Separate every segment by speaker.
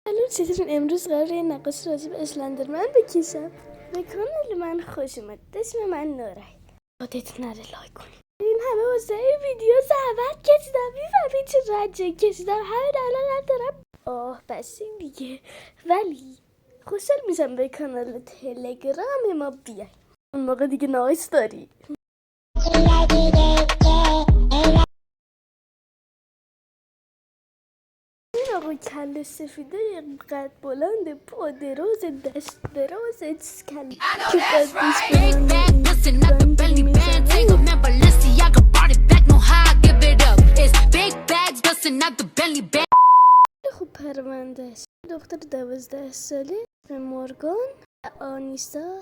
Speaker 1: الان چطورین؟ امروز قراره یه نقاشی راجع به اسلندرمن بکشم. به کانال من خوش اومد. اسم من نوره. یادت نره لایک کنید. این همه واسه این ویدیو زحمت کشیدم. میفهمید چه رنجه کشیدم. همین الان ندارم. بس این دیگه. ولی خوشحال میشم به کانال تلگرام ما بیای. اون موقع دیگه نایس داری. این آقا کله سفیده قد بلند پا دراز دست دراز کله که قدش خب پروندهش دختر 12 ساله به مورگان آنیسا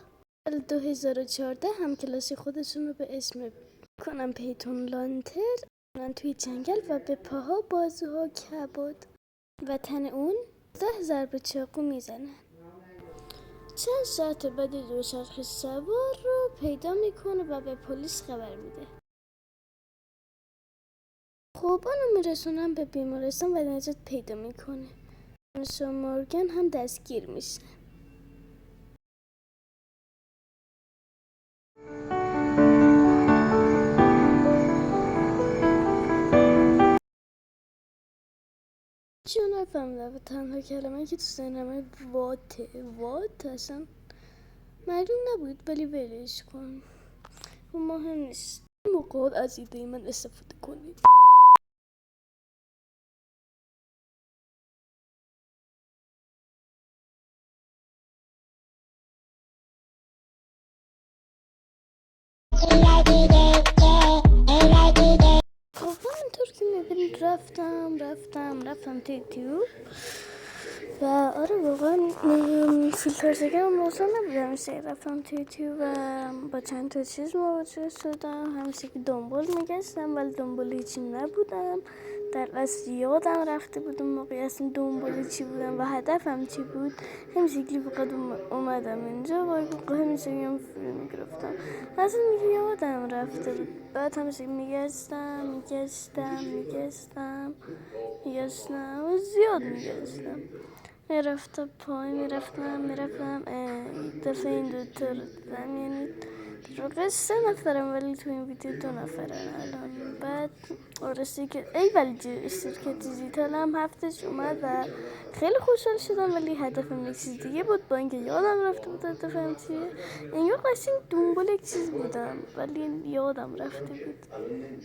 Speaker 1: 2014 هم کلاسی خودشون رو به اسم کنم پیتون لانتر توی جنگل و به پاها بازوها کبود و تن اون 10 ضربه چاقو میزنن. چند ساعت بعد دوچرخه سوار رو پیدا میکنه و به پلیس خبر میده. خوبانو میرسونن به بیمارستان و نجات پیدا میکنه. آنیسا مورگان هم دستگیر میشه. چون نفهمیدم تنها کلمه که تو ذهنمه وات اصلا معلوم نبود ولی ولش کن و مهم نیست. این موقع از ایده من استفاده کنید. خب همونطور که میبینید رفتم تیتیوب و آره واقعا فیلتر شکرم موضوع نبودم. رفتم تیتیوب و با چند تا چیز مواجه شدم. همیشه که دنبال میگشتم ولی دنبال هیچی نبودم. در اصل یادم رفته بود اون موقع اصلا دنبال چی بودم و هدفم چی بود. همینشکلی فقط اومدم اینجا و همیشه هم فیلم گرفتم. اصلا یادم رفته بود. بعد همیشه میگشتم و زیاد میگشتم. میرفتم پایین میرفتم یک دفعه این دوتا رو دیدم. یعنی در واقع 3 نفرم ولی تو این ویدیو 2 نفرن الان. بعد ولی شرکت دیجیتال هم هفتش اومد و خیلی خوشحال شدم ولی هدفم یک چیز دیگه بود. با اینکه یادم رفته بود هدفم چیه. اینجا قشنگ دنبال یک چیز بودم ولی یادم رفته بود.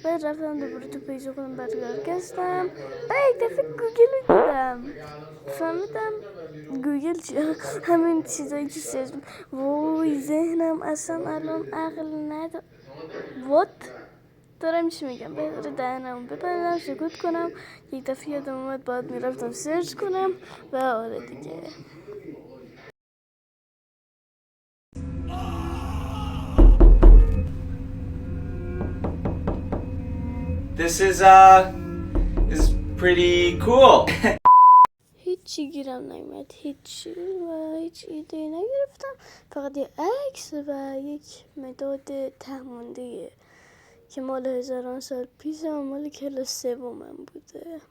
Speaker 1: بعد رفتم دوباره تو پیج خودم برگشتم. بعد یک دفعه گوگل رو دیدم. فهمیدم گوگل چیه. همین چیزایی که سرچ وای ذهنم اصلا الان عقل نداره. دارم چی میگم. بهتره دهنمو ببندم سکوت کنم. یک دفعه یادم اومد باید میرفتم سرچ کنم و آره دیگه.
Speaker 2: This is pretty cool.
Speaker 1: هیچی گیرم نمیاد. هیچی و هیچ ایده نگرفتم. فقط یه عکس و یک مداد تهمونده که مال 1000 سال پیش و مال کلاس 3 بوده.